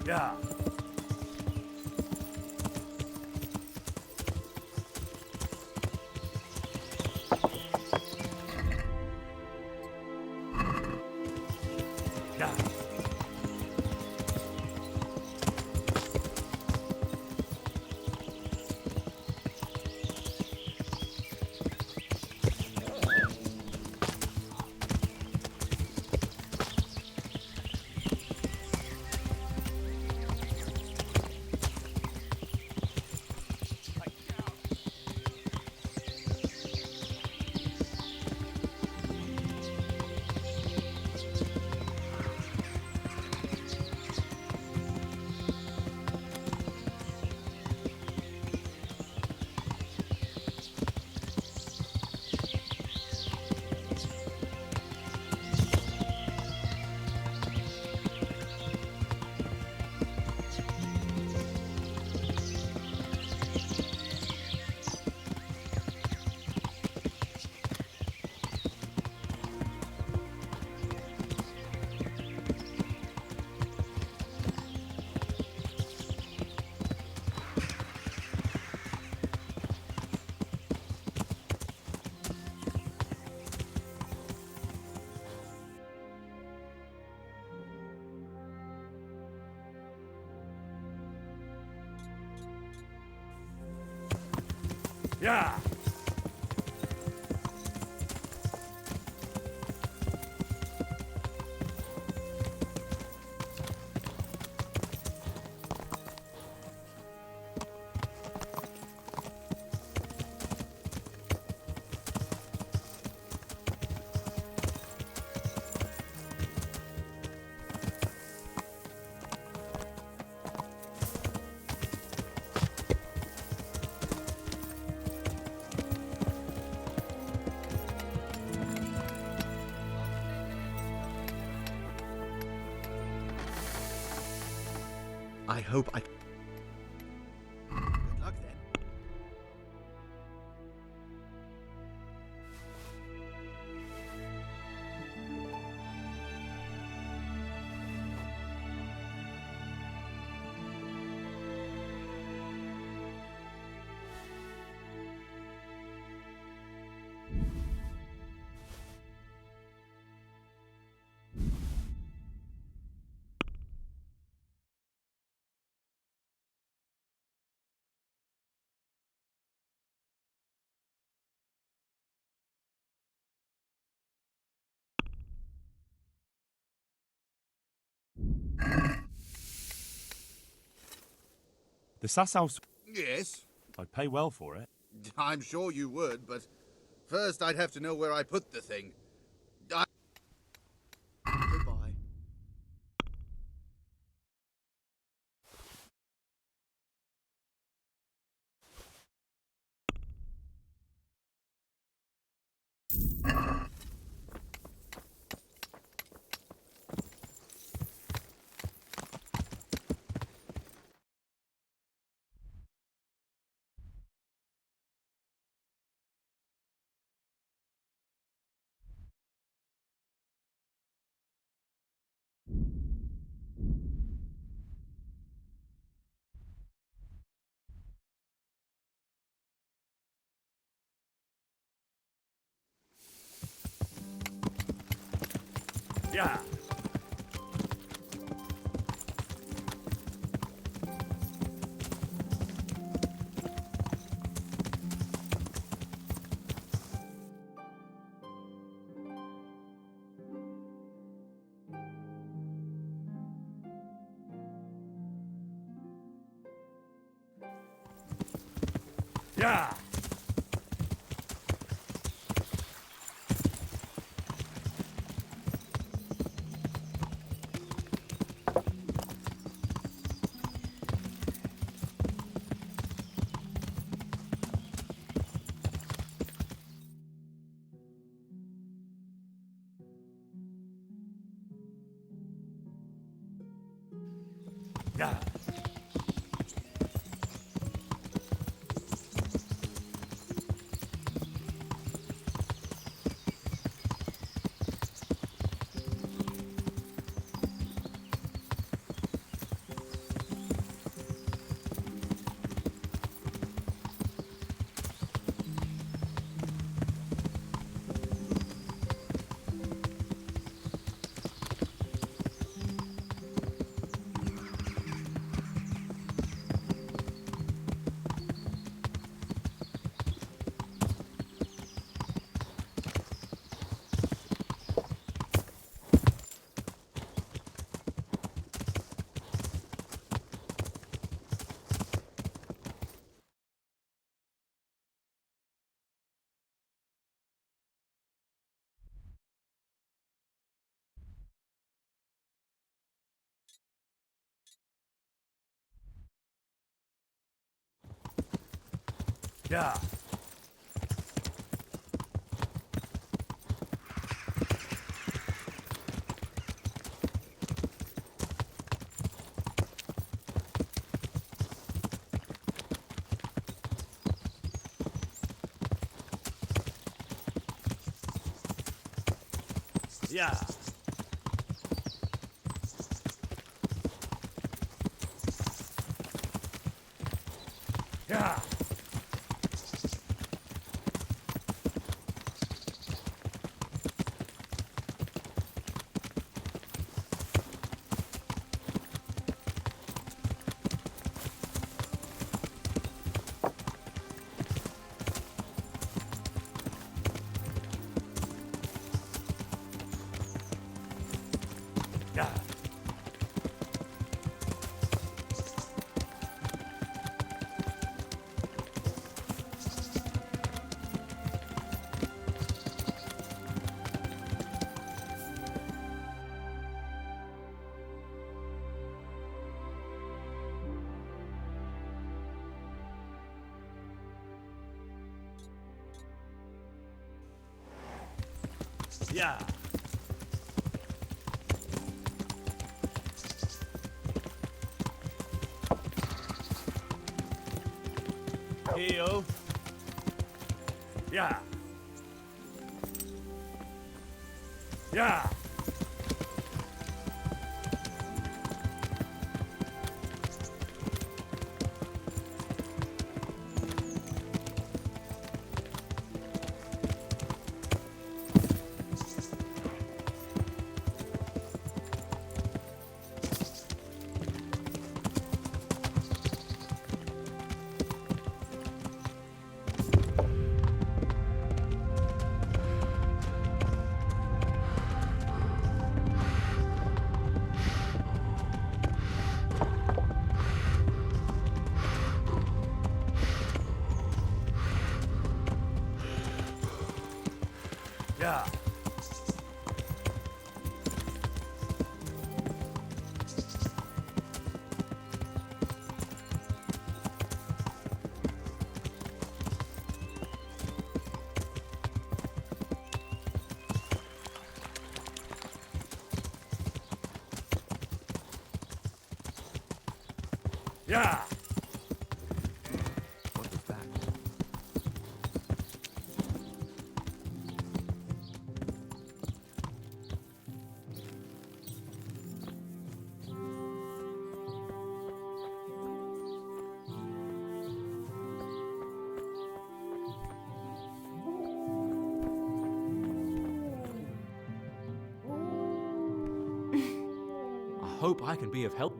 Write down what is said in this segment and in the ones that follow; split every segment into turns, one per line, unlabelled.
Yeah. Yeah. Yeah.
I hope I... Good luck then.
The Sasshouse.
Yes,
I'd pay well for it.
I'm sure you would, but first I'd have to know where I put the thing. Goodbye.
Yeah. Yeah. Yeah. Yeah. Yeah. Yeah. Yeah. Yeah. Heal. Yeah. Yeah. Yeah. Yeah.
What was that? I hope I can be of help.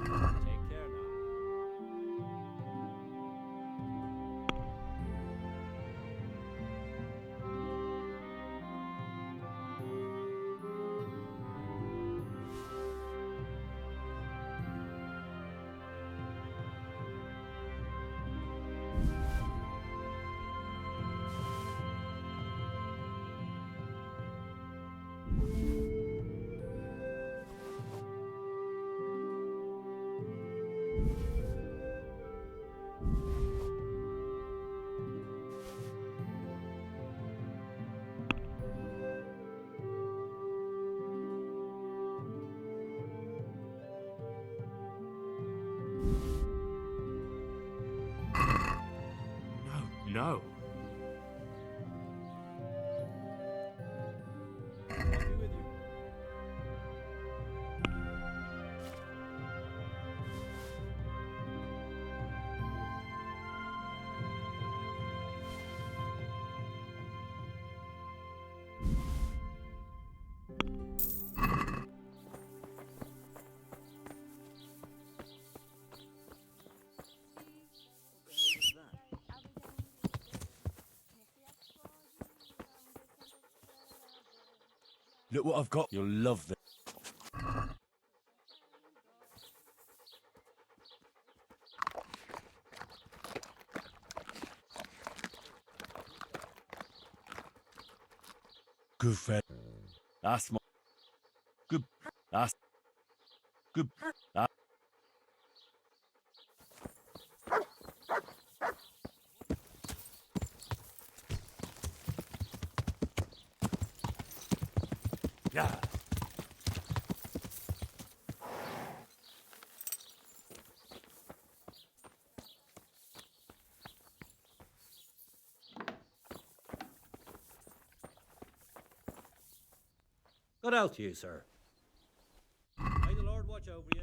Take care now.
No.
I'll be with you.
Look what I've got. You'll love this. Good friend. That's my good. That's good. Yeah.
Good out to you, sir. May the Lord watch over you.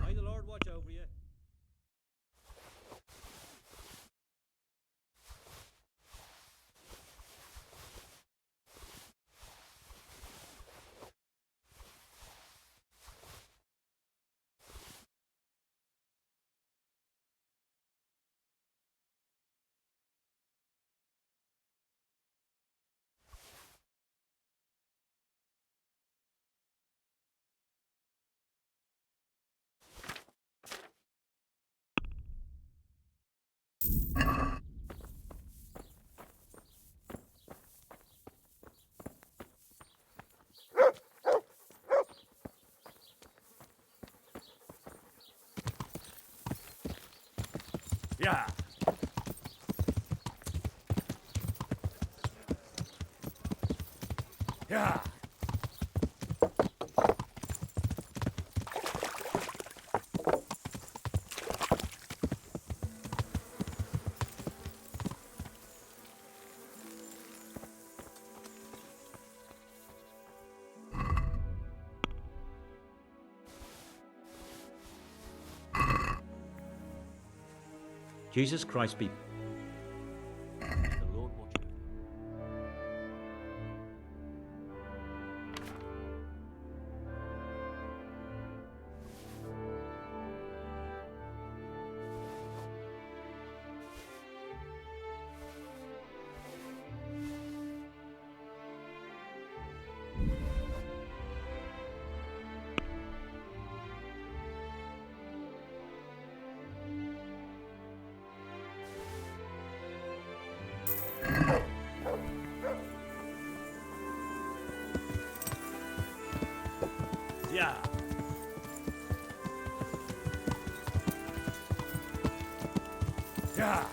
May the Lord watch over you.
Yeah. Yeah.
Jesus Christ be. May the Lord watch over you.
Yeah. Yeah.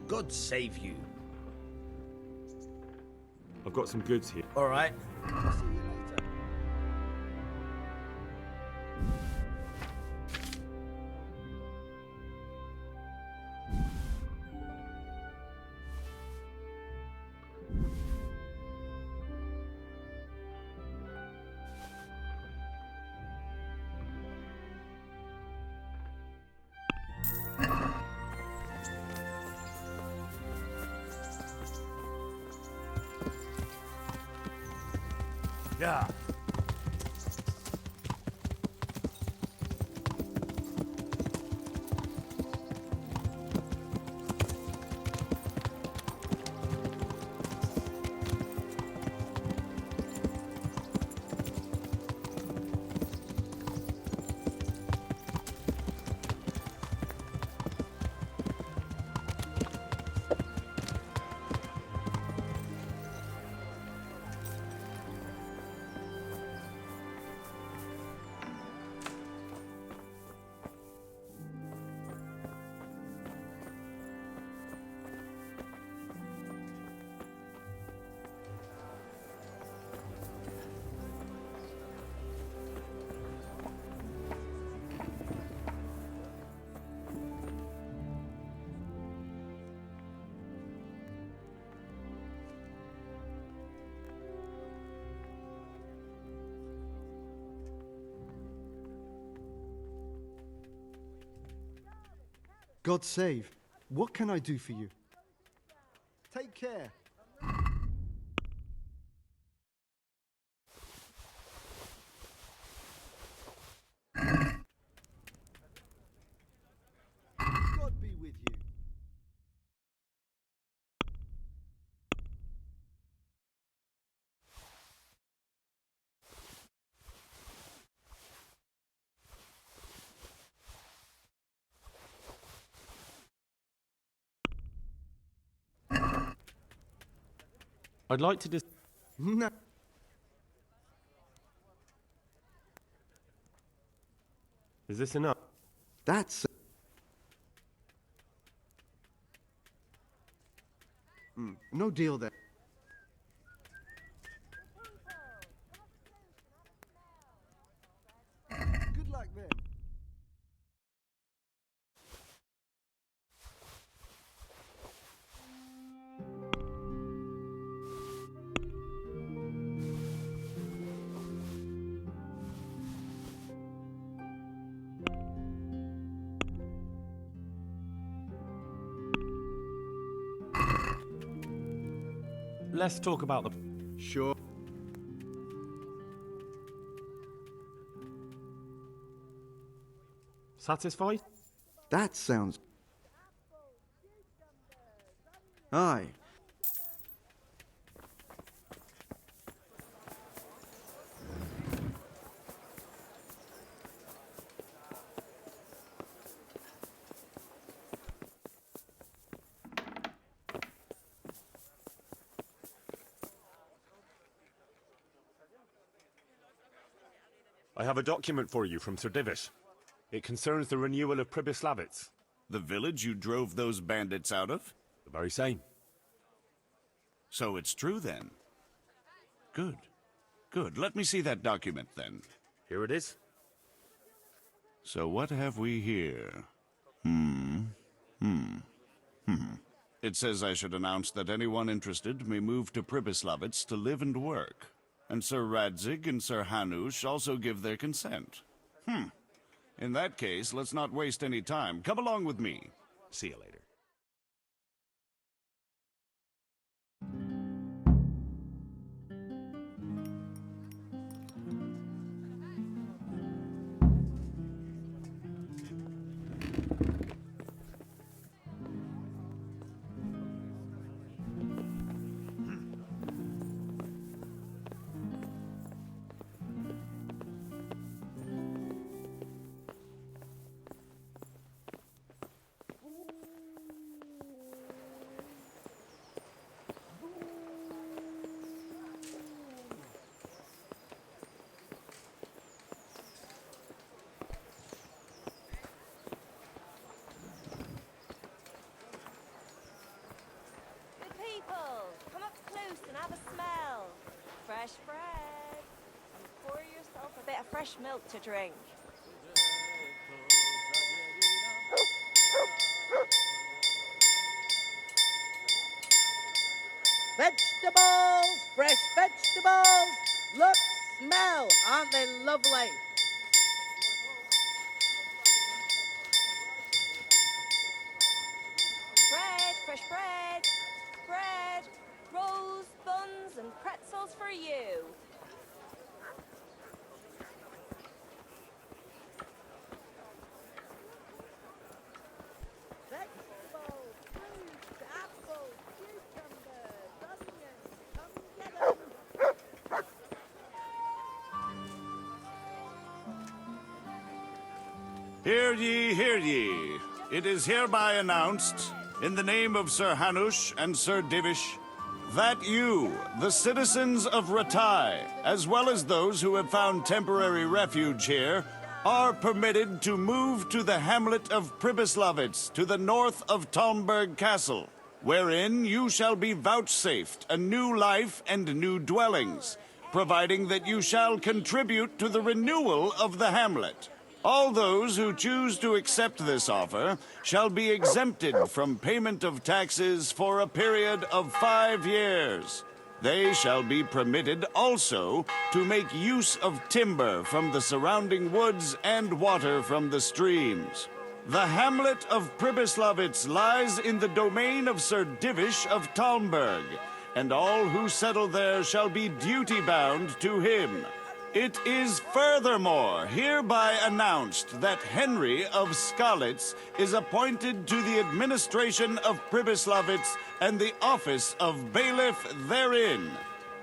God save you.
I've got some goods here.
All right. I'll see you later.
Yeah.
God save. What can I do for you? Take care. God be with you.
I'd like to just.
No.
Is this enough?
That's... no deal there. Good luck then.
Let's talk about the.
Sure.
Satisfied?
That sounds... Aye.
I have a document for you from Sir Divish. It concerns the renewal of Pribyslavitz.
The village you drove those bandits out of?
The very same.
So it's true then. Good. Good. Let me see that document then.
Here it is.
So what have we here? It says I should announce that anyone interested may move to Pribyslavitz to live and work. And Sir Radzig and Sir Hanush also give their consent. In that case, let's not waste any time. Come along with me. See you later.
Fresh bread. And pour yourself a bit of fresh milk to drink.
Vegetables, fresh vegetables. Look, smell, aren't they lovely?
Bread, fresh bread. Bread, rolls, buns, and pretzels for you.
Hear ye, hear ye. It is hereby announced, in the name of Sir Hanush and Sir Divish, that you, the citizens of Rattay, as well as those who have found temporary refuge here, are permitted to move to the hamlet of Pribyslavitz to the north of Talmberg Castle, wherein you shall be vouchsafed a new life and new dwellings, providing that you shall contribute to the renewal of the hamlet. All those who choose to accept this offer shall be exempted from payment of taxes for a period of 5 years. They shall be permitted also to make use of timber from the surrounding woods and water from the streams. The hamlet of Pribyslavitz lies in the domain of Sir Divish of Talmberg, and all who settle there shall be duty-bound to him. It is furthermore hereby announced that Henry of Skalitz is appointed to the administration of Pribyslavitz and the office of bailiff therein,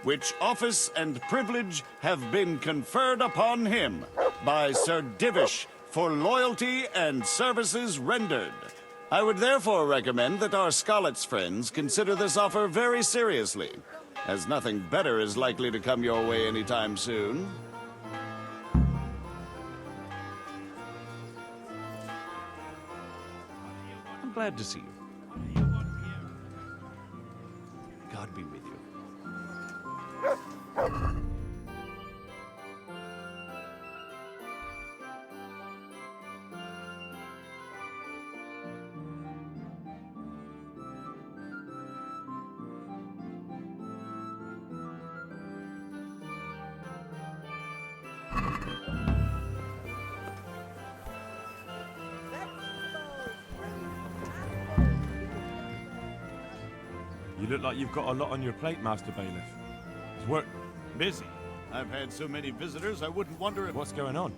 which office and privilege have been conferred upon him by Sir Divish for loyalty and services rendered. I would therefore recommend that our Skalitz friends consider this offer very seriously, as nothing better is likely to come your way anytime soon.
I'm glad to see you. God be with you.
You look like you've got a lot on your plate, Master Bailiff. Is work busy?
I've had so many visitors, I wouldn't wonder if...
What's going on?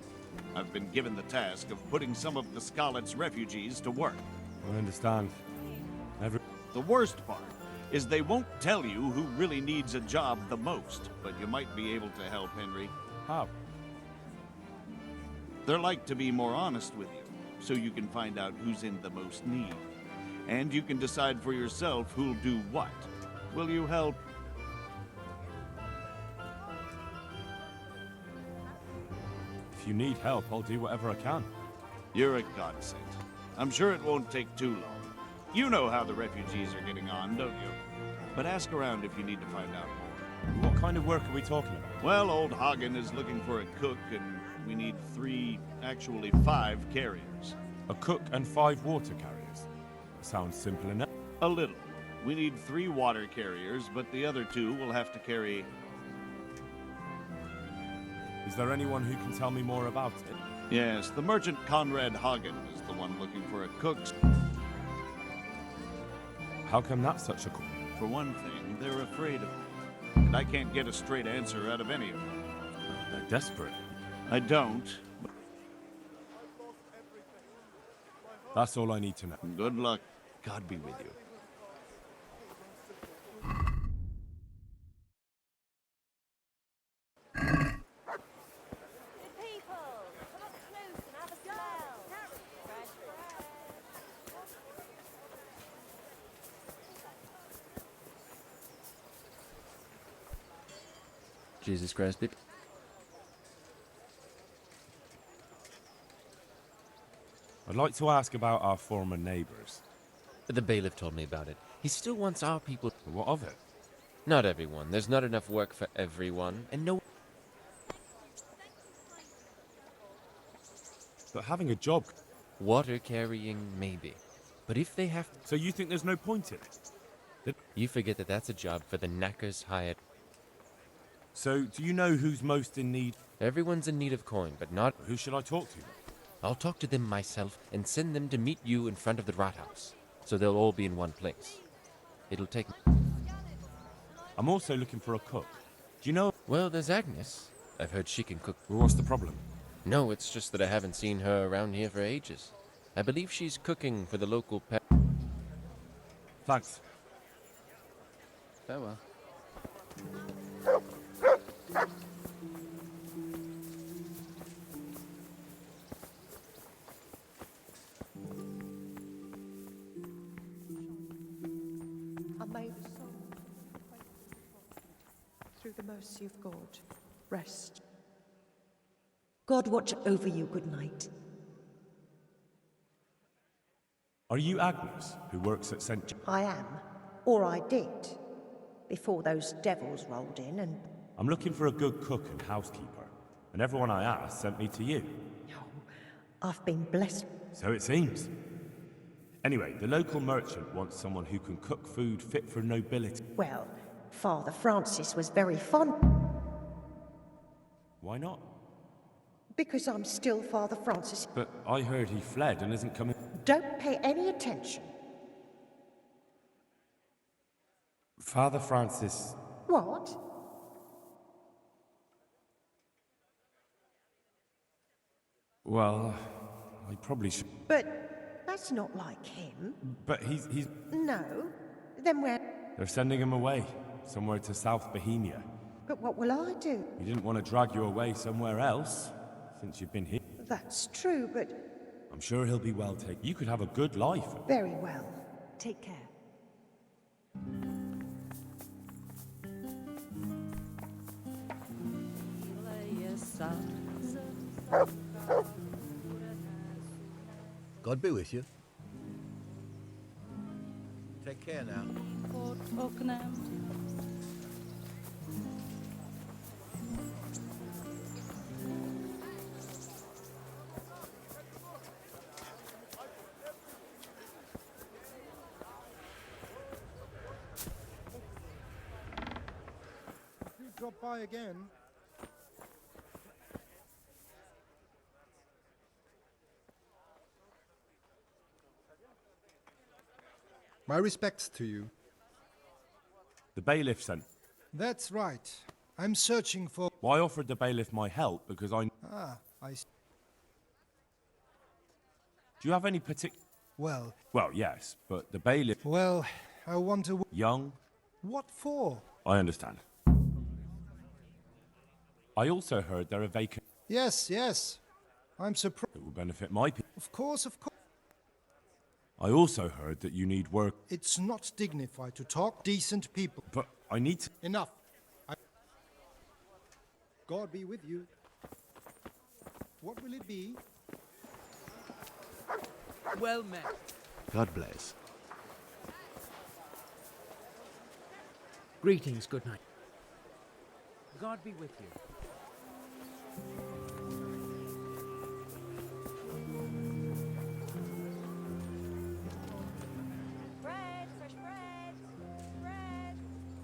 I've been given the task of putting some of the Skalitz refugees to work.
I understand.
The worst part is they won't tell you who really needs a job the most, but you might be able to help, Henry.
How?
They're like to be more honest with you, so you can find out who's in the most need. And you can decide for yourself who'll do what. Will you help?
If you need help, I'll do whatever I can.
You're a godsend. I'm sure it won't take too long. You know how the refugees are getting on, don't you? But ask around if you need to find out more.
What kind of work are we talking about?
Well, old Hagen is looking for a cook, and we need 5 carriers.
A cook and 5 water carriers. Sounds simple enough.
A little. We need 3 water carriers, but the other 2 will have to carry...
Is there anyone who can tell me more about it?
Yes, the merchant Conrad Hagen is the one looking for a cook.
How come that's such a cool?
For one thing, they're afraid of me. And I can't get a straight answer out of any of them.
They're desperate.
I don't.
That's all I need to know.
Good luck. God be with you.
Good people, come up close and have a smell. Fresh bread.
Jesus Christ, babe.
I'd like to ask about our former neighbors.
The bailiff told me about it. He still wants our people.
What of it?
Not everyone. There's not enough work for everyone, and no.
But having a job...
Water carrying, maybe. But if they have.
So you think there's no point in it?
You forget that that's a job for the knackers hired.
So, do you know who's most in need?
Everyone's in need of coin, but not.
Who should I talk to?
I'll talk to them myself and send them to meet you in front of the rat house, so they'll all be in one place. It'll take.
I'm also looking for a cook. Do you know...
Well, there's Agnes. I've heard she can cook.
What's the problem?
No, it's just that I haven't seen her around here for ages. I believe she's cooking for the local pet.
Thanks.
Farewell.
may the soul through the mercy of God rest.
God watch over you, good night.
Are you Agnes, who works at St.
I am, or I did, before those devils rolled in and...
I'm looking for a good cook and housekeeper, and everyone I asked sent me to you.
I've been blessed.
So it seems. Anyway, the local merchant wants someone who can cook food fit for nobility.
Well, Father Francis was very fond...
Why not?
Because I'm still Father Francis.
But I heard he fled and isn't coming...
Don't pay any attention.
Father Francis...
What?
Well, I probably should...
But that's not like him.
But he's...
No. Then where...
They're sending him away, somewhere to South Bohemia.
But what will I do?
He didn't want to drag you away somewhere else, since you've been here.
That's true, but...
I'm sure he'll be well taken. You could have a good life.
Very well.
Take care.
God be with you. Take care now.
Drop by again. My respects to you.
The bailiff sent...
That's right. I'm searching for...
Well, I offered the bailiff my help because I...
Ah, I see.
Do you have any particular...
Well...
Well, yes, but the bailiff...
Well, I want to...
Young?
What for?
I understand. I also heard there are vacant...
Yes, yes. I'm surprised.
That will benefit my people.
Of course, of course.
I also heard that you need work...
It's not dignified to talk decent people.
But I need to...
Enough. God be with you. What will it be?
Well met.
God bless.
Greetings, good night. God be with you.
Bread, fresh bread, bread,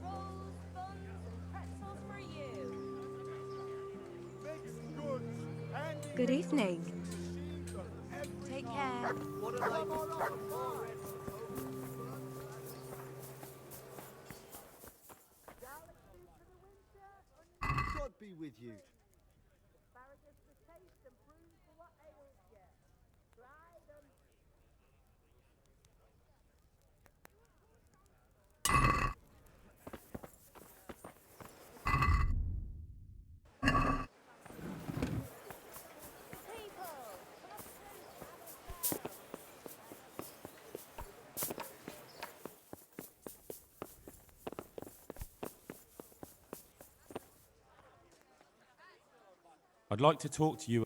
rolls, buns, and pretzels for you.
Good evening.
Take care.
God be with you.
I'd like to talk to you...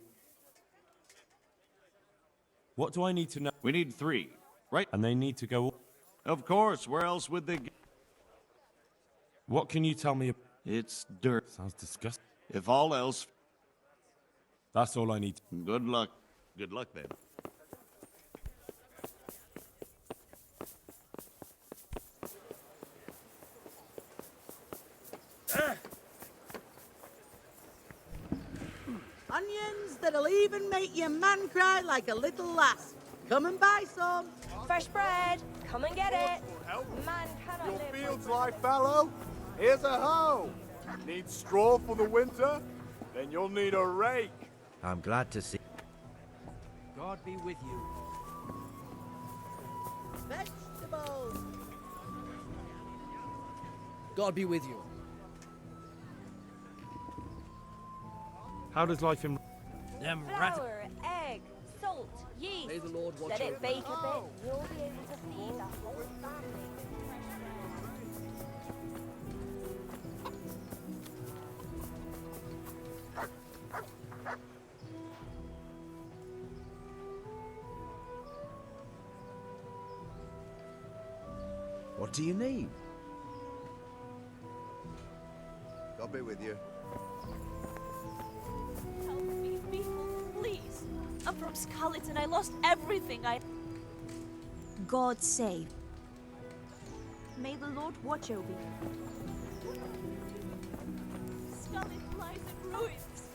What do I need to know?
We need 3, right?
And they need to go...
Of course, where else would they get?
What can you tell me...
It's dirt.
Sounds disgusting.
If all else...
That's all I need.
Good luck. Good luck, then.
Onions that'll even make your man cry like a little lass. Come and buy some.
Fresh bread. Come and get it. Man cannot live...
Fields lie fallow. Here's a hoe. Need straw for the winter? Then you'll need a rake.
I'm glad to see. God be with you. Vegetables. God be with you.
How does life in...
Them rat.
Flour, egg, salt, yeast.
May the Lord watch
Let
over
it bake a bit. You'll be able to feed the whole family with fresh bread.
What do you need?
God be with you.
Help me, people, please. I'm from Scarlet and I lost everything I... God save. May the Lord watch over you. Scarlet lies in ruins.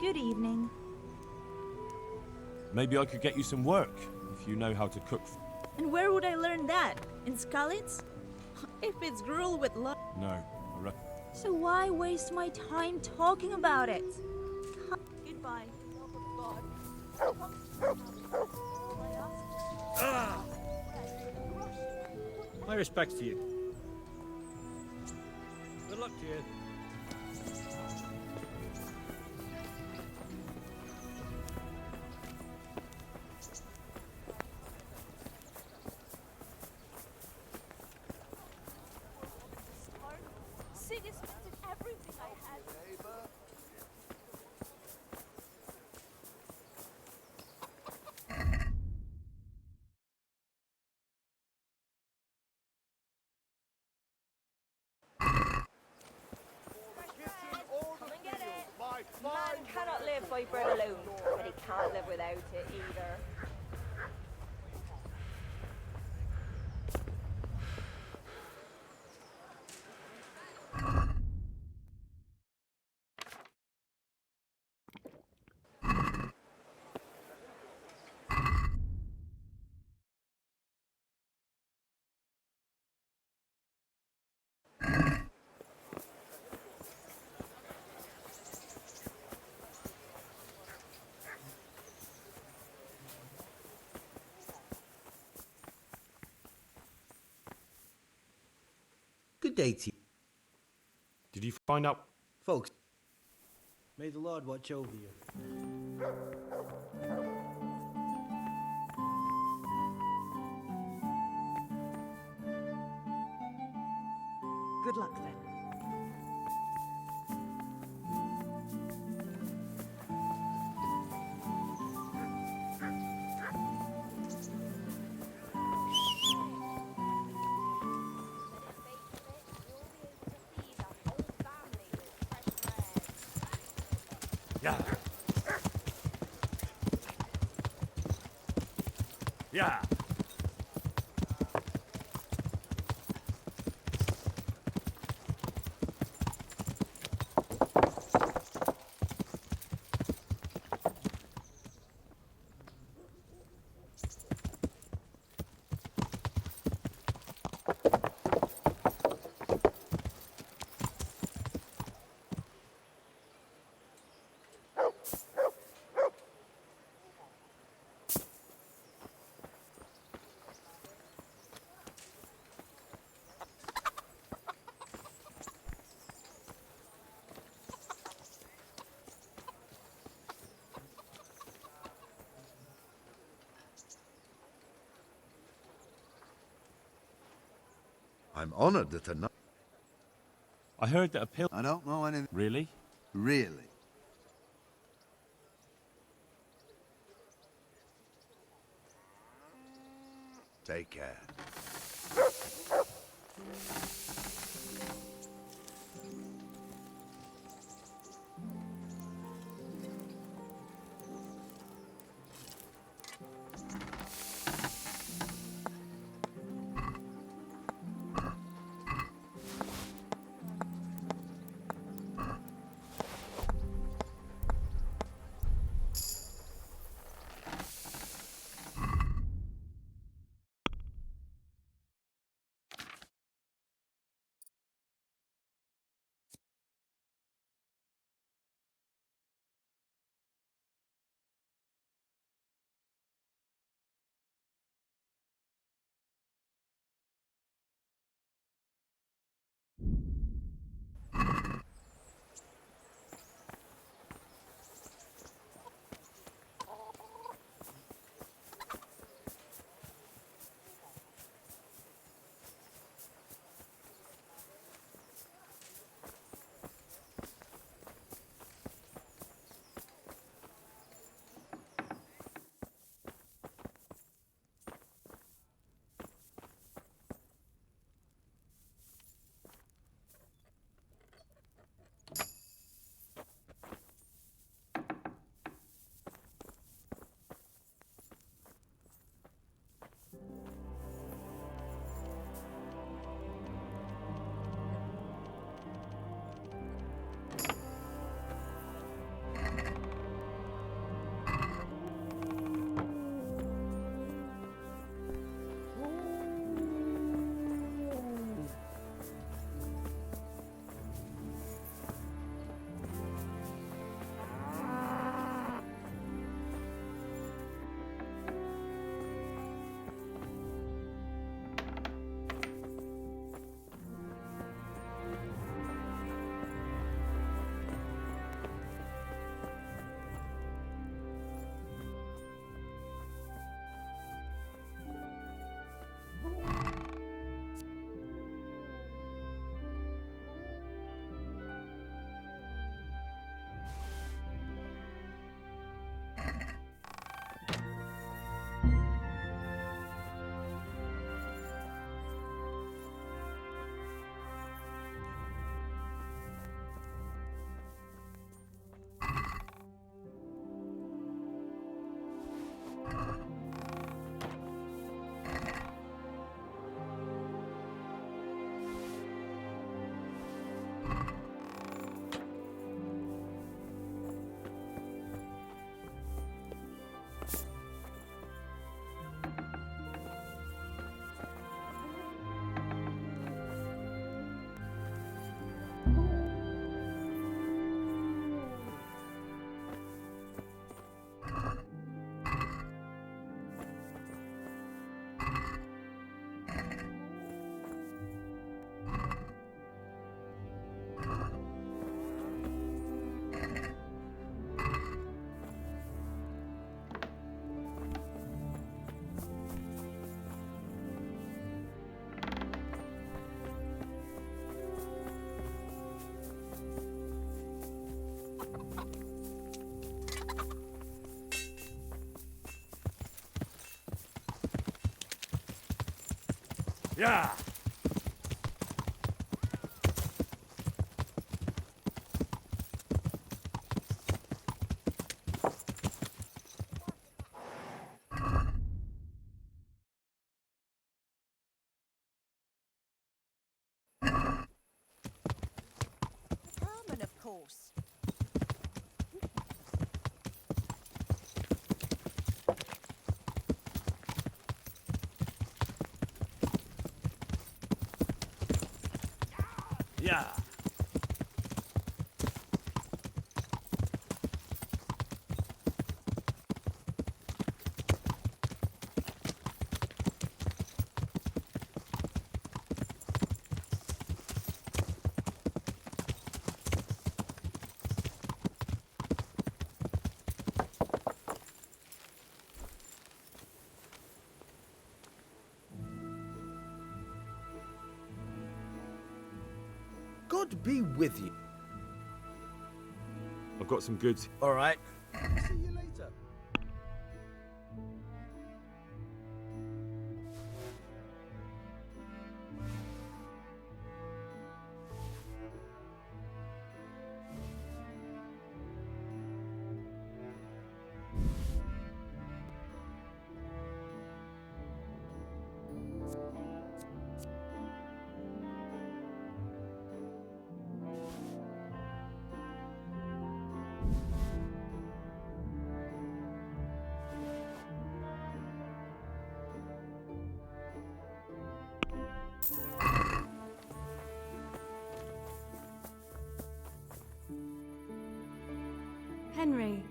Good evening.
Maybe I could get you some work, if you know how to cook.
And where would I learn that? In Scarlet's? If it's gruel with love.
No, I reckon.
So why waste my time talking about it? Goodbye.
My respects to you. Good luck to you.
Sig has spent everything I had. Come and get it. Man cannot live by bread alone, but he can't live without it either.
Good day to you.
Did you find out?
Folks,
May the Lord watch over you.
Good luck then.
Yeah. Yeah.
I'm honored that a...
I heard that a pill.
I don't know anything.
Really?
Really? Take care.
Yeah!
Herman, of course.
Yeah!
God be with you.
I've got some goods.
All right. See you later.
Henry.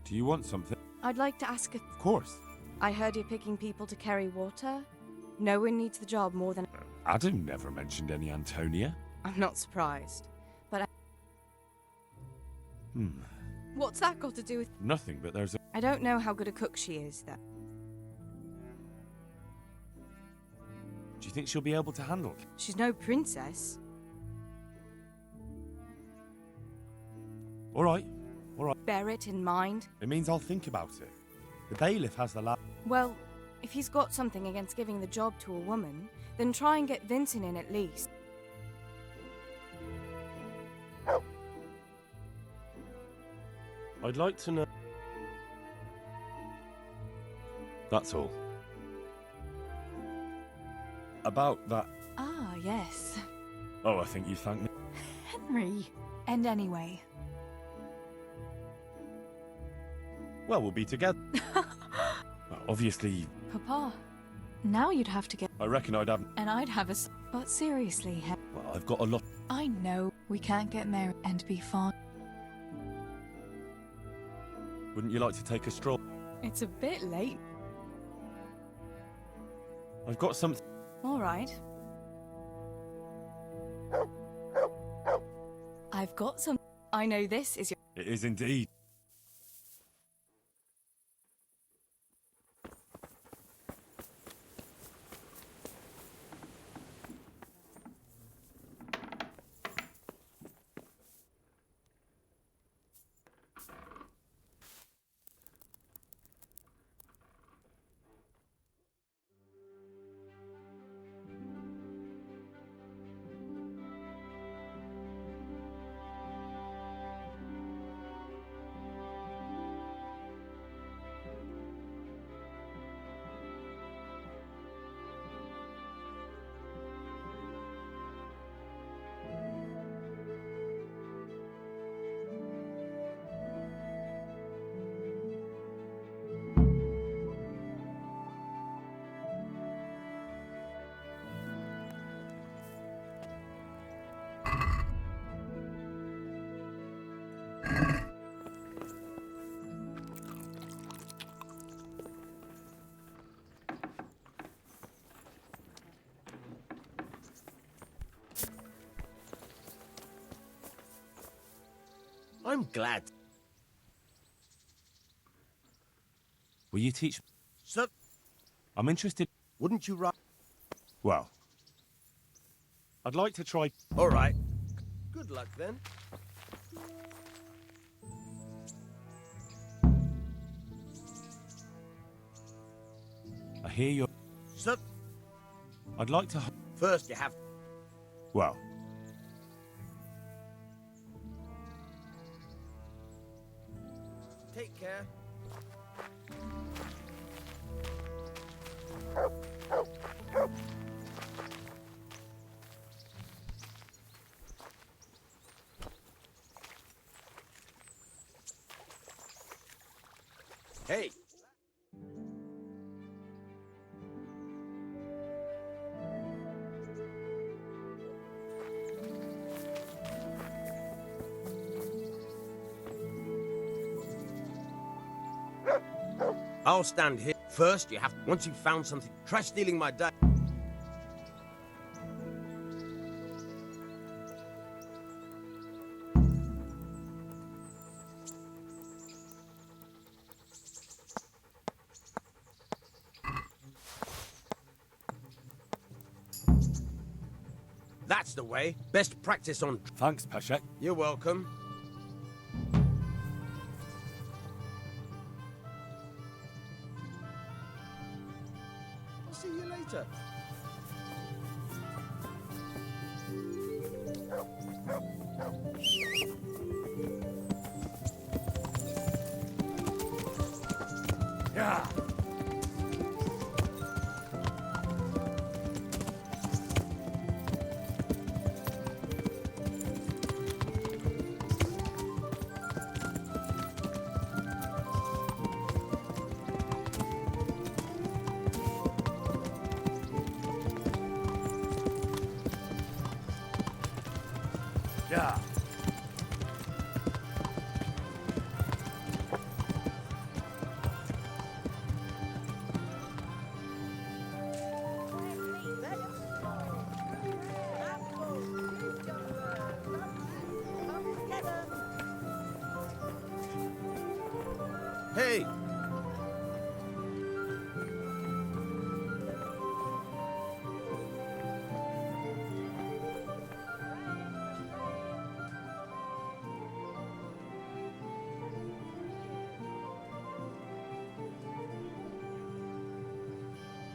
Do you want something?
I'd like to ask a...
Of course.
I heard you're picking people to carry water. No one needs the job more than...
Adam never mentioned any Antonia.
I'm not surprised. But I...
Hmm.
What's that got to do with...
Nothing, but there's a...
I don't know how good a cook she is, though.
Do you think she'll be able to handle it?
She's no princess.
All right. All right.
Bear it in mind.
It means I'll think about it. The bailiff has the lab.
Well, if he's got something against giving the job to a woman, then try and get Vincent in at least.
I'd like to know... That's all. About that...
Ah, yes.
Oh, I think you thank me.
Henry. And anyway.
Well, we'll be together. Well, obviously,
Papa, now you'd have to get...
I reckon I'd have...
And I'd have a... But seriously,
Well, I've got a lot...
I know we can't get married and be fine.
Wouldn't you like to take a stroll?
It's a bit late.
I've got something...
All right. I've got some... I know this is your...
It is indeed.
I'm glad.
Will you teach...
So,
I'm interested...
wouldn't you write?
Well, I'd like to try...
All right. Good luck then.
hear your...
So,
I'd like to...
first you have...
Well,
Take care. Hey! I'll stand here. First, you have... Once you've found something, try stealing my dad. That's the way. Best practice on...
thanks, Peshek.
You're welcome. I'll see you later.
Yeah. Yeah.
Hey!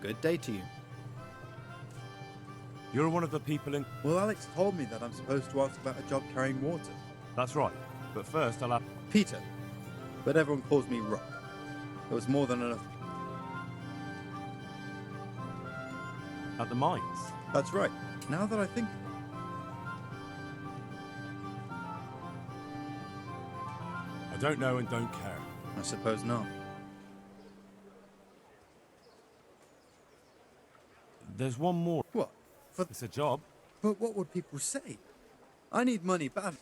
Good day to you.
You're one of the people in...
Well, Alex told me that I'm supposed to ask about a job carrying water.
That's right. But first, I'll have...
Peter. But everyone calls me Rock. There was more than enough.
At the mines.
That's right. Now that I think...
I don't know and don't care.
I suppose not.
There's one more.
What? For...
It's a job.
But what would people say? I need money bad.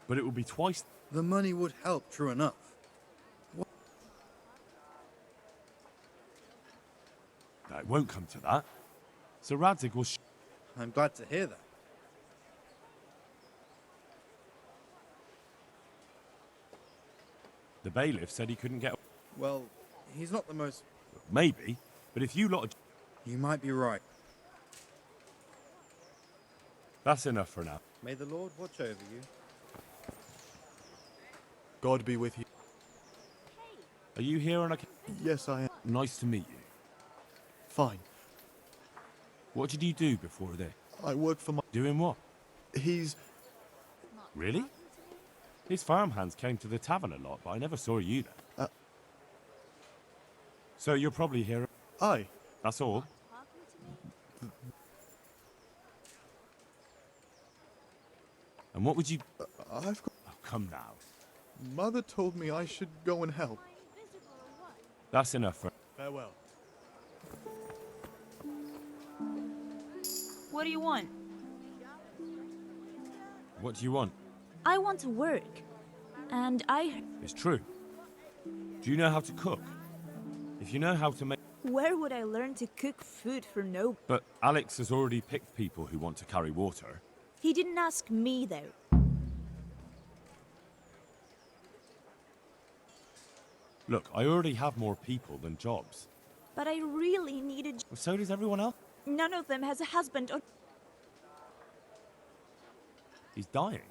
But it will be twice...
The money would help, true enough. What?
No, it won't come to that. So Radzig will...
I'm glad to hear that.
The bailiff said he couldn't get...
Well, he's not the most...
Maybe, but if you lot...
You might be right.
That's enough for now.
May the Lord watch over you.
God be with you.
Are you here on a...
Yes, I am.
Nice to meet you.
Fine.
What did you do before this?
I work for my...
Doing what?
He's...
Really? His farmhands came to the tavern a lot, but I never saw you there. So you're probably here...
Aye.
That's all? And what would you...
I've got...
Oh, come now.
Mother told me I should go and help.
That's enough for...
Farewell.
What do you want?
What do you want?
I want to work. And I...
It's true. Do you know how to cook? If you know how to make...
Where would I learn to cook food for no...
But Alex has already picked people who want to carry water.
He didn't ask me, though.
Look, I already have more people than jobs.
But I really needed...
So does everyone else.
None of them has a husband or...
He's dying.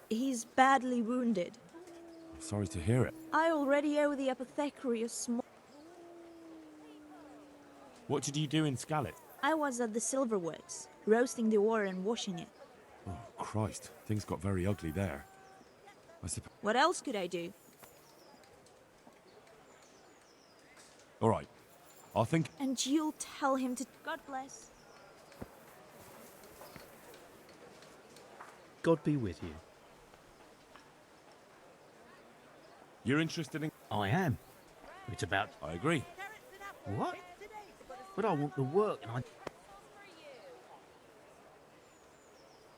He's badly wounded.
Sorry to hear it.
I already owe the apothecary a small...
What did you do in Scarlet?
I was at the silverworks, roasting the ore and washing it.
Oh, Christ. Things got very ugly there. I suppose...
What else could I do?
All right. I'll think...
And you'll tell him to... God bless.
God be with you.
You're interested in...
I am. It's about...
I agree.
What? But I want the work and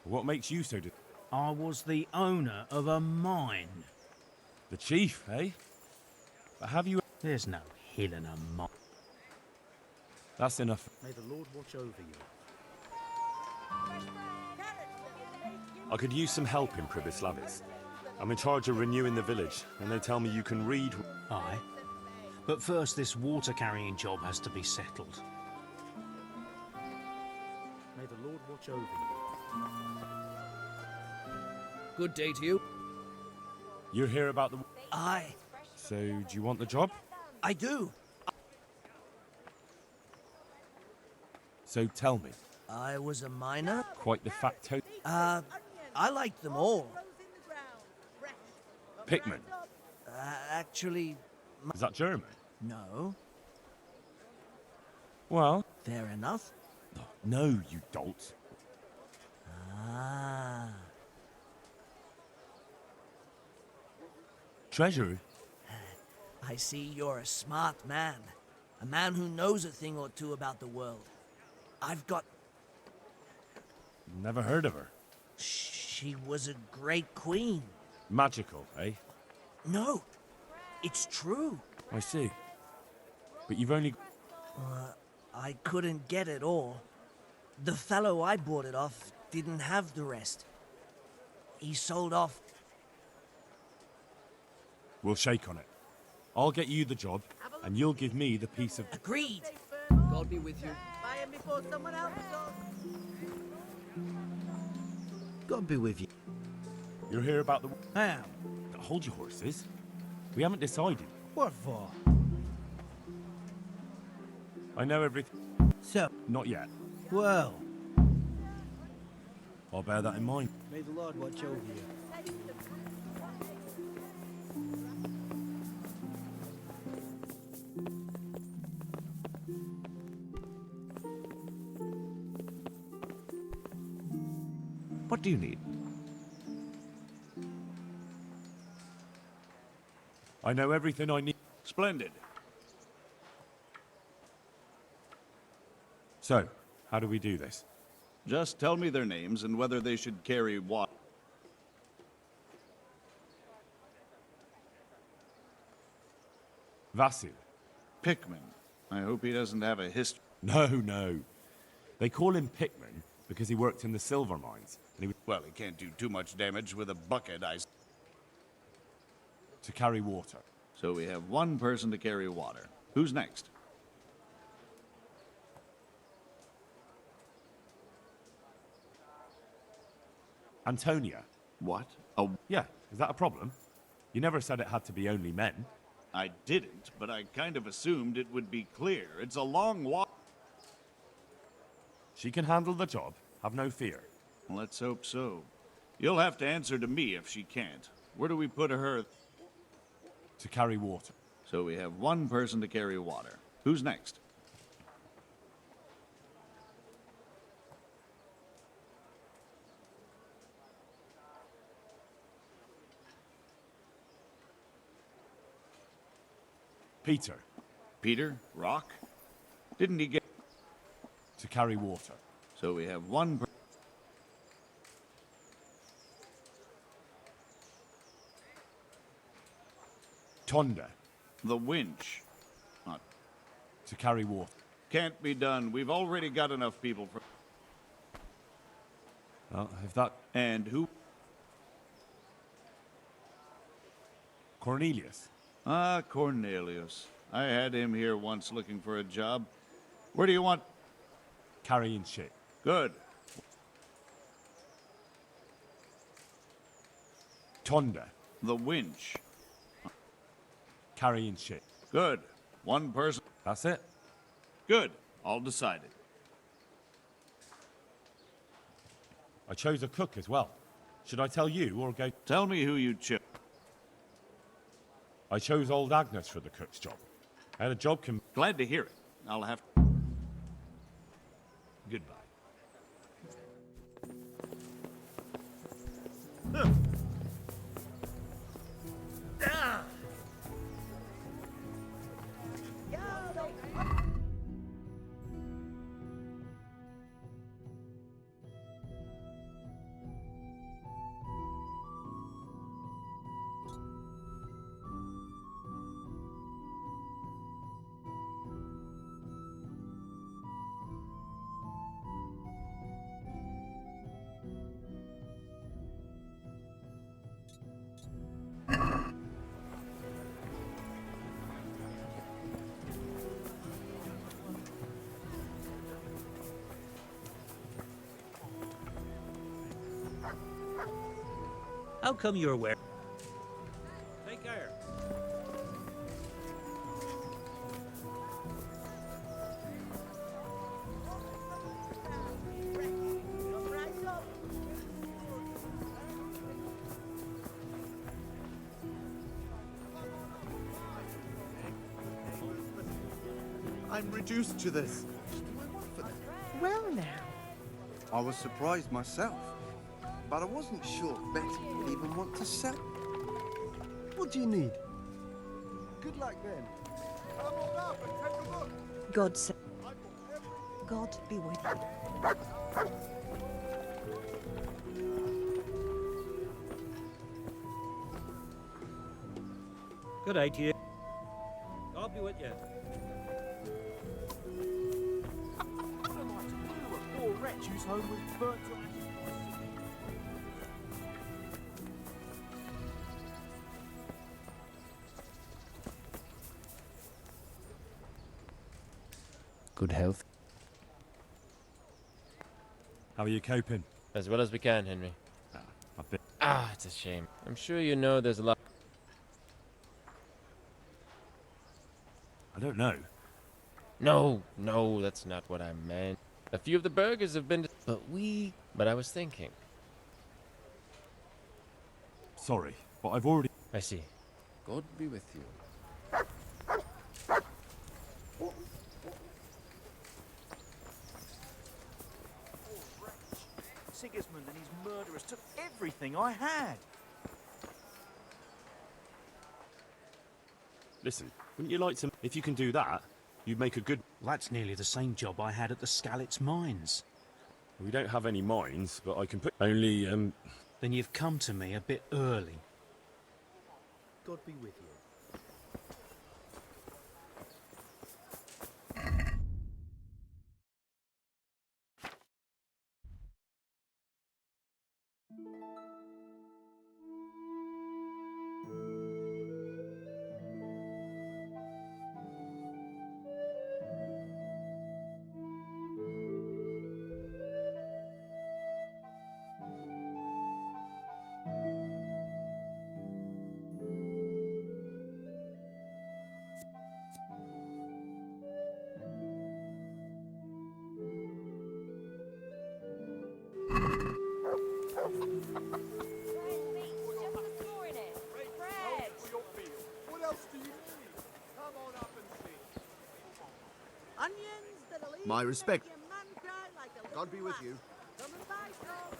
What makes you so...
I was the owner of a mine.
The chief, eh? But have you...
There's no hill in a mine.
That's enough.
May the Lord watch over you.
I could use some help in Pribyslavitz. I'm in charge of renewing the village, and they tell me you can read...
Aye. But first, this water-carrying job has to be settled. May the Lord watch over you.
Good day to you.
You're here about the...
Aye,
So, do you want the job?
I do.
So tell me.
I was a miner.
Quite the facto...
I liked them all.
Pickman.
Actually,
Is that German?
no.
Well...
Fair enough.
No, you dolt.
Ah.
Treasure?
I see you're a smart man. A man who knows a thing or two about the world. I've got...
Never heard of her.
She was a great queen.
Magical, eh?
No, it's true.
I see. But you've only...
I couldn't get it all. The fellow I bought it off didn't have the rest. He sold off.
We'll shake on it. I'll get you the job, and you'll give me the piece of...
Agreed. God be with you.
Buy him before someone else does.
God be with you.
You're here about the...
How?
Hold your horses. We haven't decided.
What for?
I know everything.
So,
Not yet.
well,
I'll bear that in mind.
may the Lord watch over you.
What do you need? I know everything I need.
Splendid.
So, how do we do this?
Just tell me their names and whether they should carry what.
Vasil.
Pickman. I hope he doesn't have a history.
No. They call him Pickman because he worked in the silver mines. And he was
Well, he can't do too much damage with a bucket,
to carry water.
So we have one person to carry water. Who's next?
Antonia.
What? Oh,
Yeah, is that a problem? You never said it had to be only men.
I didn't, but I kind of assumed it would be clear. It's a long walk.
She can handle the job, have no fear.
Let's hope so. You'll have to answer to me if she can't. Where do we put her?
To carry water.
So we have one person to carry water. Who's next?
Peter.
Peter? Rock? Didn't he get...
To carry water.
So we have one
Tonda.
The winch. Not...
To carry water.
Can't be done. We've already got enough people for...
Well, if that...
And who?
Cornelius.
Ah, Cornelius. I had him here once looking for a job. Where do you want...
Carrying shit.
Good.
Tonda.
The winch.
carrying shit.
Good. One person.
That's it.
Good. All decided.
I chose a cook as well. Should I tell you or go?
Tell me who you chose.
I chose old Agnes for the cook's job. I had a job
Glad to hear it. I'll have.
Goodbye.
How come you're aware? Take care.
I'm reduced to this.
Well now.
I was surprised myself, but I wasn't sure Betty would even want to sell. What do you need? Good luck then.
Come on up and take a look.
God save. God be with you.
Good day to you. God be with you.
What am I to do? A poor wretch whose home was burnt to ashes.
Good health.
How are you coping?
As well as we can, Henry.
I've been...
It's a shame. I'm sure you know there's a lot.
I don't know.
No, that's not what I meant. A few of the burgers have been... But I was thinking.
Sorry, but I've already...
I see. God be with you.
Sigismund and his murderers took everything I had.
Listen, wouldn't you like to... If you can do that, you'd make a good...
That's nearly the same job I had at the Skalitz mines.
We don't have any mines, but I can put... Only,
Then you've come to me a bit early.
God be with you. What else do you need? Come on up and see.
Onions that'll even
My respect.
make your man cry like a
God be
little
with you.
lass. Come and buy some.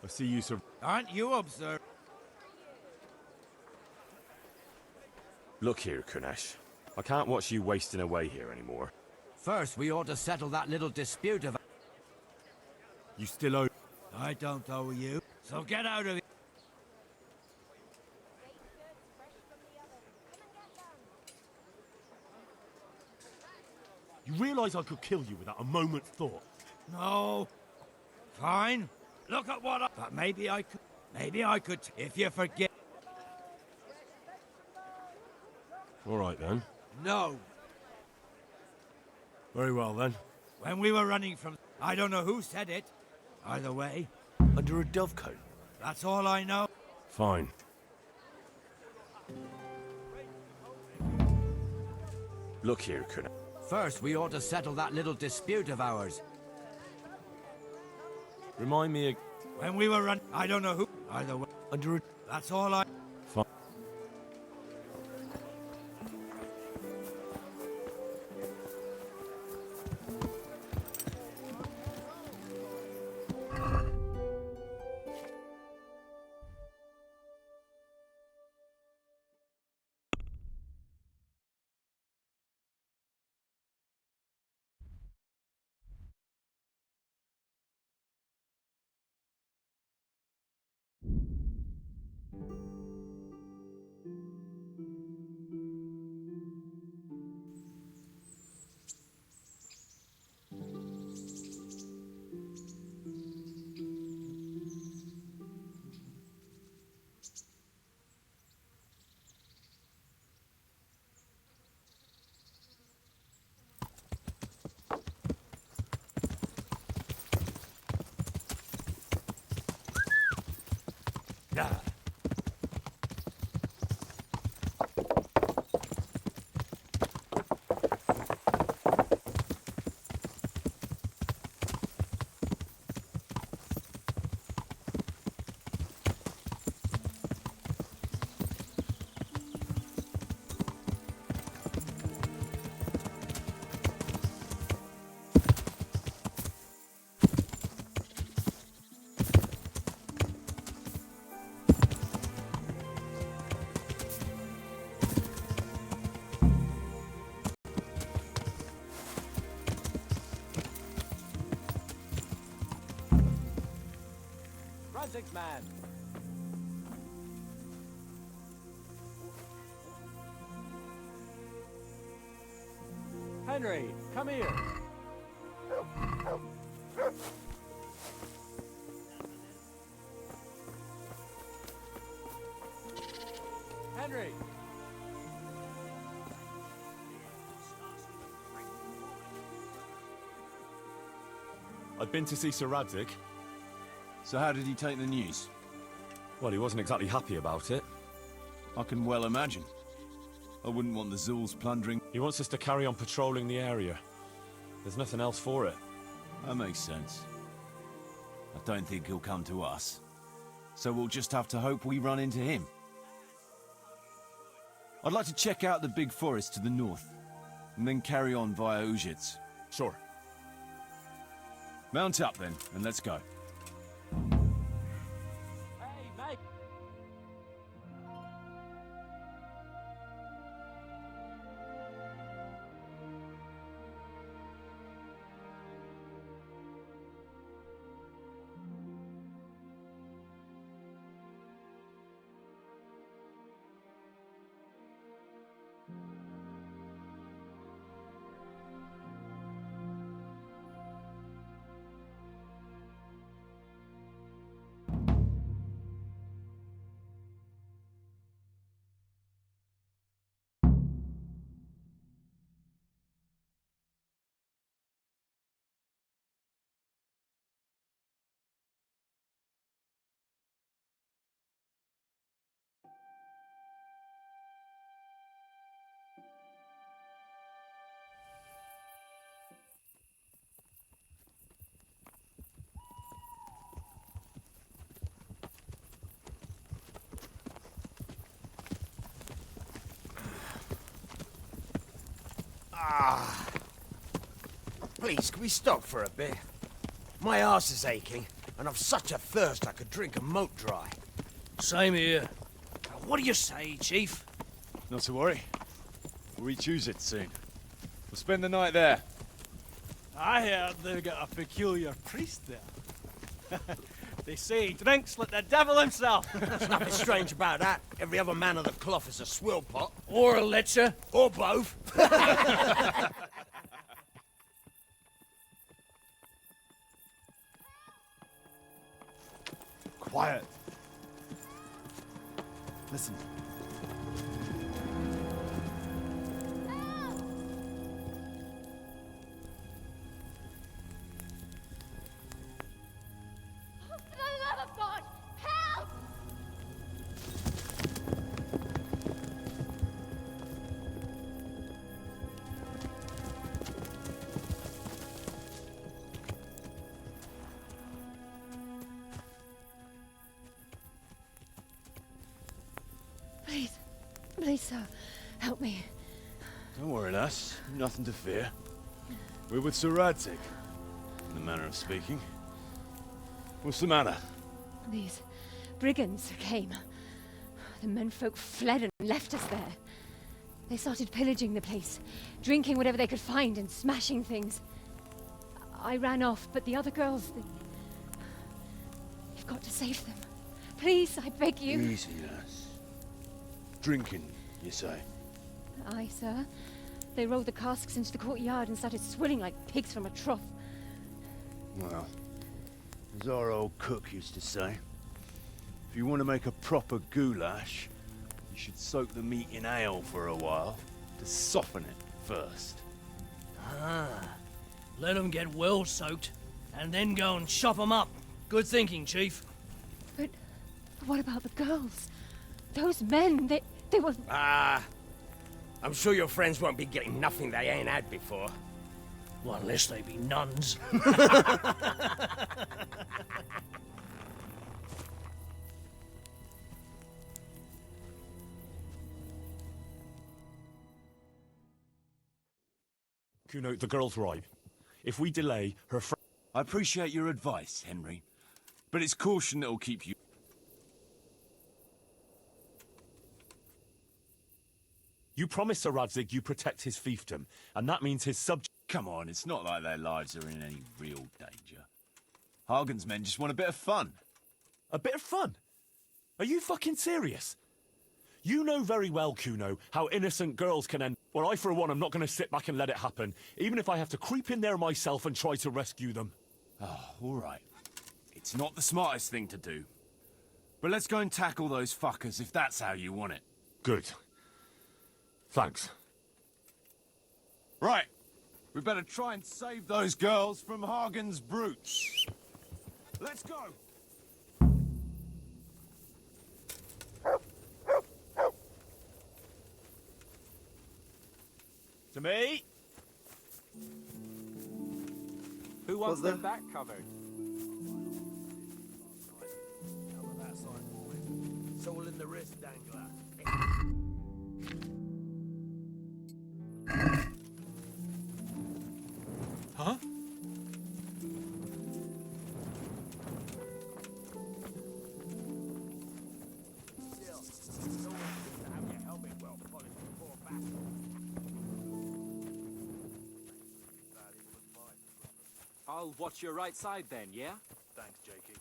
I see you, sir.
Aren't you observed?
look here, Kunesh. I can't watch you wasting away here anymore.
First, we ought to settle that little dispute of...
You still owe...
I don't owe you, so get out of here.
You realise I could kill you without a moment's thought?
No. Fine. Look at what I... But maybe I could... Maybe I could, if you forget...
All right, then.
No.
Very well, then.
When we were running from...
I don't know who said it. Either way,
Under a dovecote?
that's all I know.
Fine. Look here, Kuna.
First, we ought to settle that little dispute of ours.
Remind me
When we were I don't know who. Either way,
under a...
that's all I...
Fine.
Razzig's man. Henry, come here. Henry.
I'd been to see Sir Radzig.
So how did he take the news?
Well, he wasn't exactly happy about it.
I can well imagine. I wouldn't want the Zul's plundering.
He wants us to carry on patrolling the area. There's nothing else for it.
That makes sense. I don't think he'll come to us. So we'll just have to hope we run into him. I'd like to check out the big forest to the north, and then carry on via Ujits.
Sure.
Mount up then, and let's go.
Hey, mate.
Please, can we stop for a bit? My arse is aching, and I've such a thirst I could drink a moat dry.
Same here. What do you say, Chief?
Not to worry. We'll reach Ujit soon. We'll spend the night there.
I heard they've got a peculiar priest there. They say he drinks like the devil himself.
There's nothing strange about that. Every other man of the cloth is a swill pot.
Or a lecher.
Or both.
Quiet. Listen.
Please, sir, help me.
Don't worry, lass. Nothing to fear. We're with Sir Radzig, in the manner of speaking. What's the matter?
These brigands came. The menfolk fled and left us there. They started pillaging the place, drinking whatever they could find and smashing things. I ran off, but the other girls, you've got to save them. Please, I beg you.
Easy, lass. Drinking, you say?
Aye, sir. They rolled the casks into the courtyard and started swilling like pigs from a trough.
Well, as our old cook used to say, if you want to make a proper goulash, you should soak the meat in ale for a while to soften it first.
Ah, let them get well soaked, and then go and chop them up. Good thinking, Chief.
But what about the girls? Those men, they were...
Ah, I'm sure your friends won't be getting nothing they ain't had before.
Well, unless they be nuns.
Kuno, the girl's right. If we delay, her friend...
I appreciate your advice, Henry, but it's caution that'll keep you...
You promised Sir Radzig you protect his fiefdom, and that means his subjects...
Come on, it's not like their lives are in any real danger. Hagen's men just want a bit of fun.
A bit of fun? Are you fucking serious? You know very well, Kuno, how innocent girls can end... Well, I, for one, am not going to sit back and let it happen, even if I have to creep in there myself and try to rescue them.
Oh, all right. It's not the smartest thing to do. But let's go and tackle those fuckers if that's how you want it.
Good. Thanks.
Right. We better try and save those girls from Hagen's brutes. Let's go!
To me?
Who wants their back covered?
Soul in the wrist dangler.
Huh?
I'll watch your right side then, yeah?
Thanks, Jakey.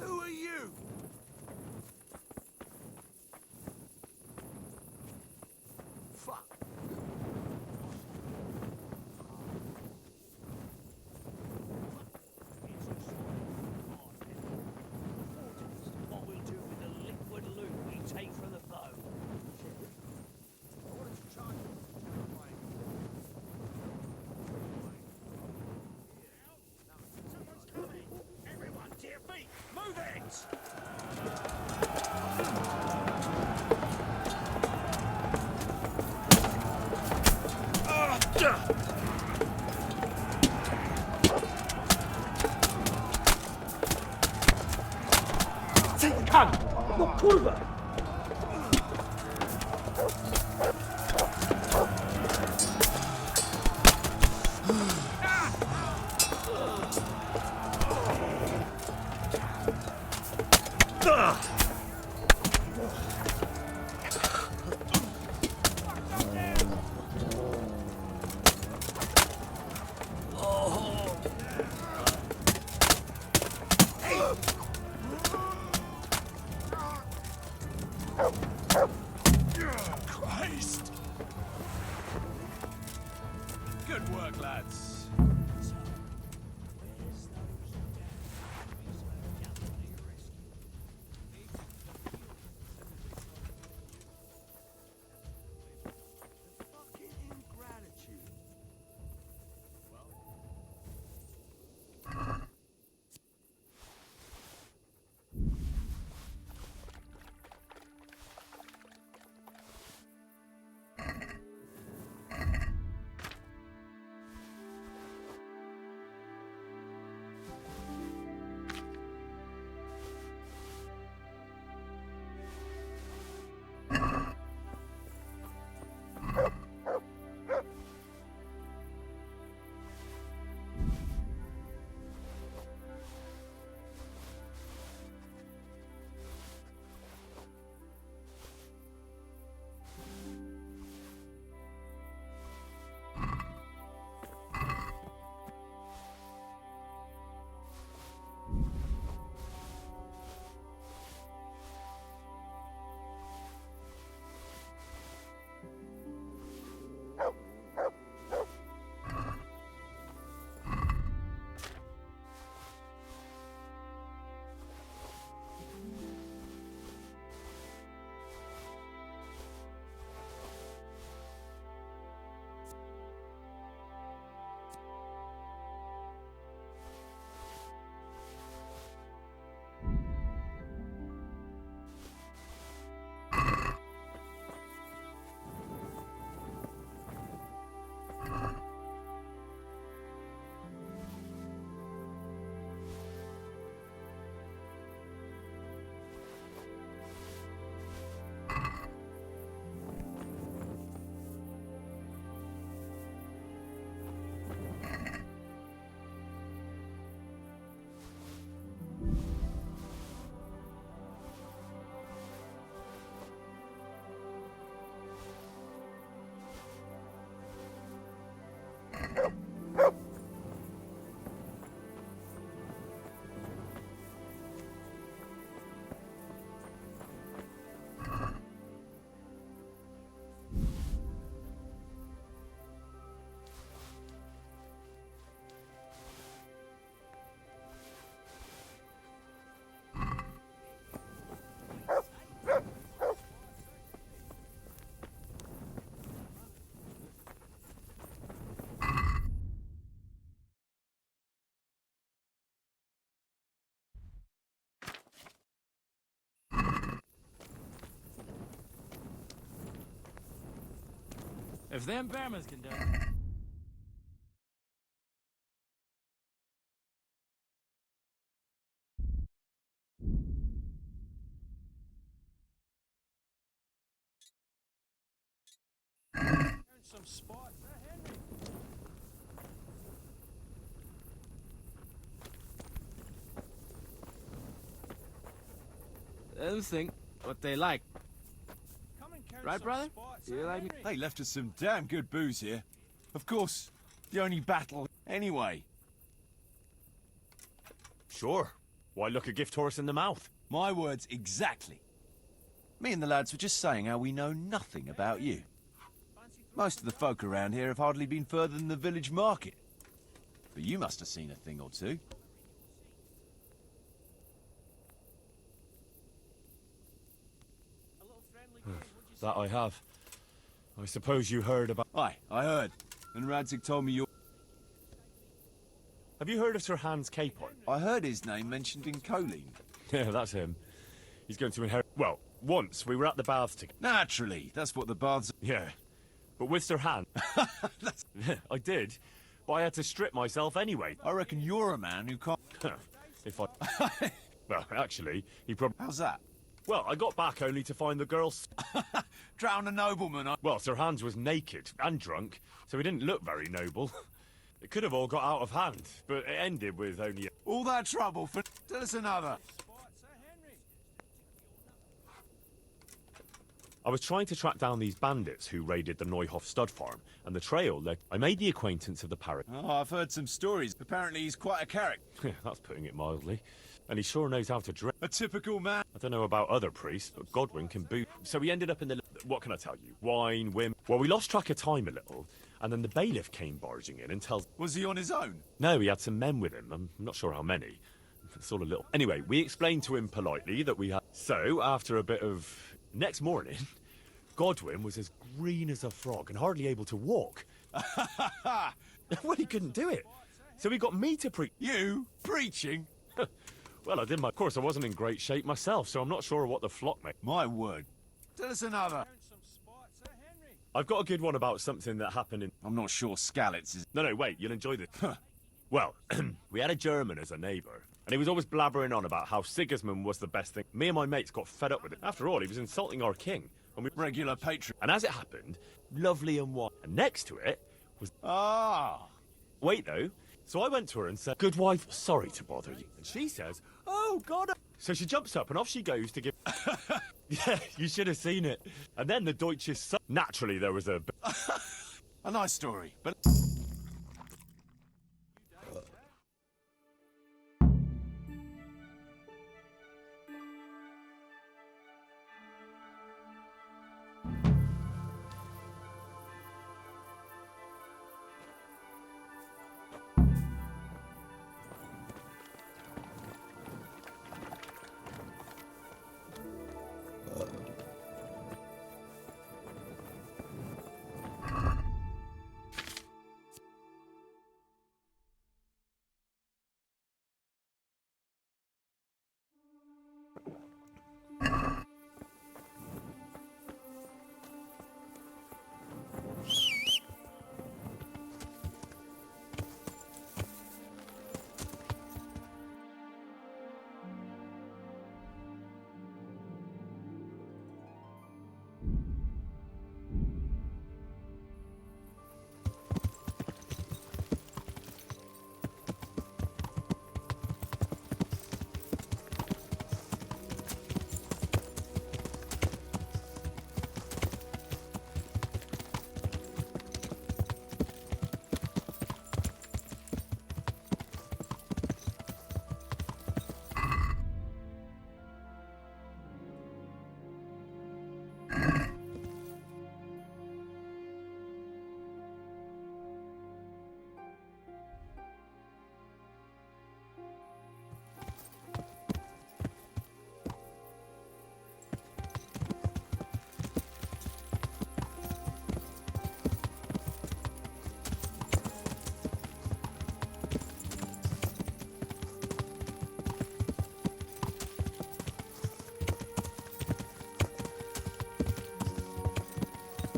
Who are you? Fuck.
What we'll do with the liquid loot we take from the foe.
Everyone to your feet! Move it!
Come! No kurwa!
Christ! Good work, lads.
If them Bearmans can do it. Some spots, Henry. Them think what they like. Right, brother? You like me?
They left us some damn good booze here. Of course, the only battle anyway.
Sure. Why look a gift horse in the mouth?
My words exactly. Me and the lads were just saying how we know nothing about you. Most of the folk around here have hardly been further than the village market. But you must have seen a thing or two.
That I have. I suppose you heard about...
Aye, I heard. And Radzig told me you...
Have you heard of Sir Hans Capon?
I heard his name mentioned in Colleen.
Yeah, that's him. He's going to inherit... Well, once we were at the baths together.
Naturally, that's what the baths...
Yeah. But with Sir Hans... I did. But I had to strip myself anyway.
I reckon you're a man who can't...
If I... Well, actually, he probably...
How's that?
Well, I got back only to find the girls...
Drown a nobleman,
Well, Sir Hans was naked and drunk, so he didn't look very noble. It could have all got out of hand, but it ended with only...
All that trouble for... Tell us another.
I was trying to track down these bandits who raided the Neuhof stud farm, and the trail led... I made the acquaintance of the parrot.
Oh, I've heard some stories. Apparently he's quite a character.
That's putting it mildly. And he sure knows how to dress.
A typical man.
I don't know about other priests, but Godwin can boot. So we ended up in the... What can I tell you? Wine, whim... Well, we lost track of time a little, and then the bailiff came barging in and tells...
Was he on his own?
No, he had some men with him. I'm not sure how many. It's all a little... Anyway, we explained to him politely that we had... So, after a bit of... Next morning, Godwin was as green as a frog and hardly able to walk. Well, he couldn't do it. So he got me to preach.
You? Preaching?
Well, I did my course. I wasn't in great shape myself, so I'm not sure what the flock made.
My word. Tell us another.
I've got a good one about something that happened in...
I'm not sure Skalitz is...
No, wait, you'll enjoy this. Well, we had a German as a neighbour, and he was always blabbering on about how Sigismund was the best thing. Me and my mates got fed up with it. After all, he was insulting our king. And we...
Regular patron.
And as it happened, lovely and white. And next to it was...
Ah!
Wait, though. So I went to her and said, "Good wife, sorry to bother you." And she says, "Oh, God." So she jumps up and off she goes to give... Yeah, you should have seen it. And then the Deutsches... Naturally, there was a...
A nice story, but...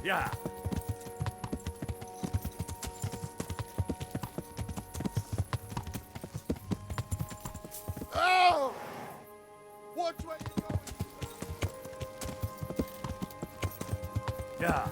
Yeah.
Watch where you're going.
Yeah.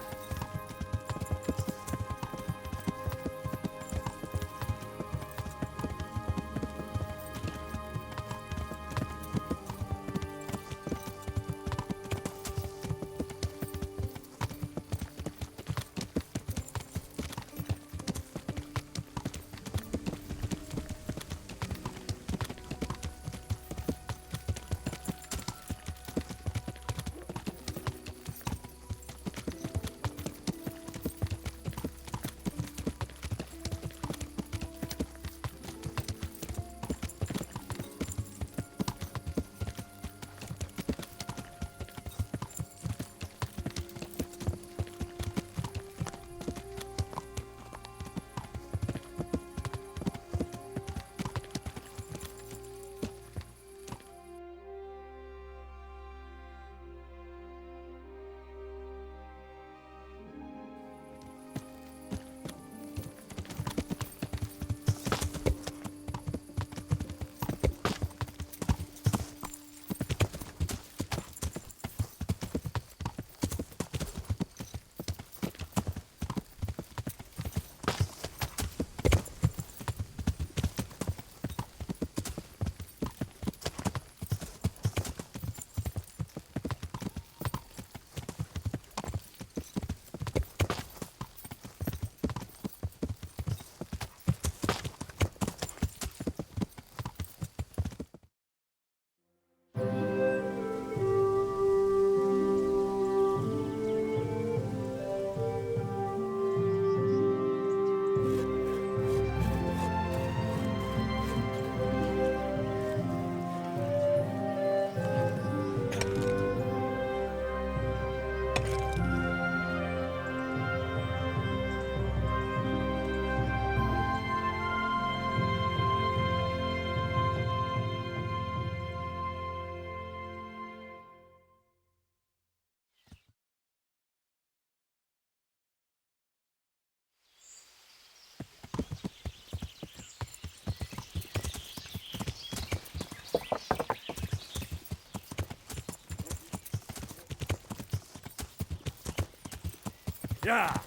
Yeah.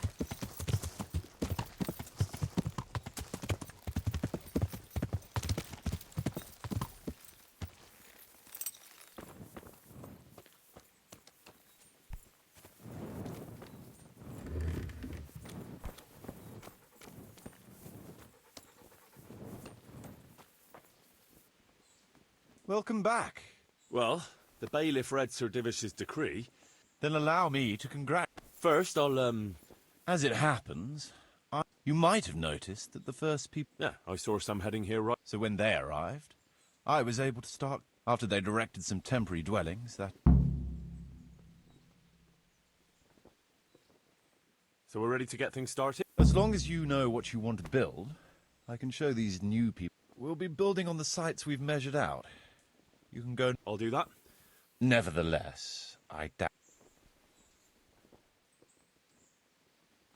Welcome back.
Well, the bailiff read Sir Divish's decree.
Then allow me to congratulate.
First, I'll,
As it happens, you might have noticed that the first people...
Yeah, I saw some heading here right...
So when they arrived, I was able to start... After they'd erected some temporary dwellings, that...
So we're ready to get things started?
As long as you know what you want to build, I can show these new people. We'll be building on the sites we've measured out. You can go...
I'll do that.
Nevertheless, I doubt...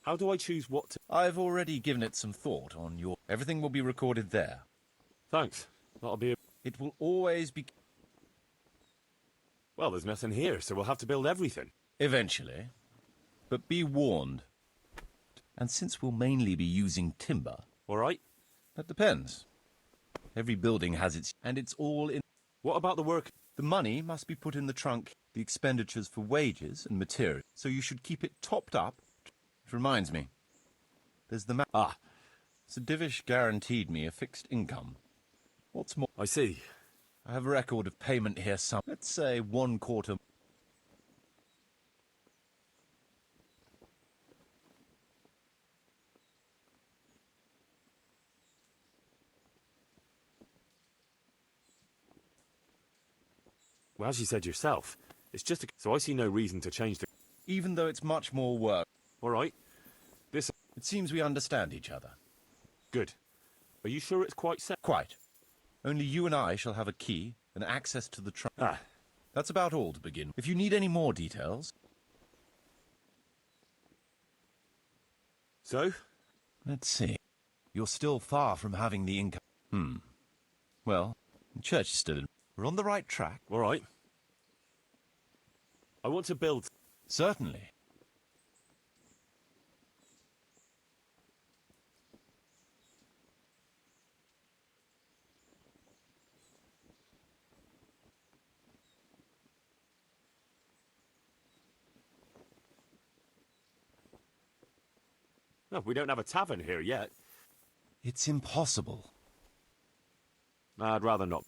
How do I choose what to...
I've already given it some thought on your... Everything will be recorded there.
Thanks. That'll be...
It will always be...
Well, there's nothing here, so we'll have to build everything.
Eventually. But be warned. And since we'll mainly be using timber...
All right.
That depends. Every building has its... And it's all in...
What about the work?
The money must be put in the trunk. The expenditures for wages and material. So you should keep it topped up. It reminds me. There's the
Ah.
Sir Divish guaranteed me a fixed income. What's more...
I see.
I have a record of payment here some... Let's say 1/4...
Well, as you said yourself, it's just a... So I see no reason to change the...
Even though it's much more work.
All right. This...
It seems we understand each other.
Good. Are you sure it's quite set?
Quite. Only you and I shall have a key and access to the trunk.
Ah.
That's about all to begin. If you need any more details...
So?
Let's see. You're still far from having the income. Well, the church is still in... We're on the right track.
All right.
I want to build...
Certainly.
No, we don't have a tavern here yet.
It's impossible.
I'd rather not.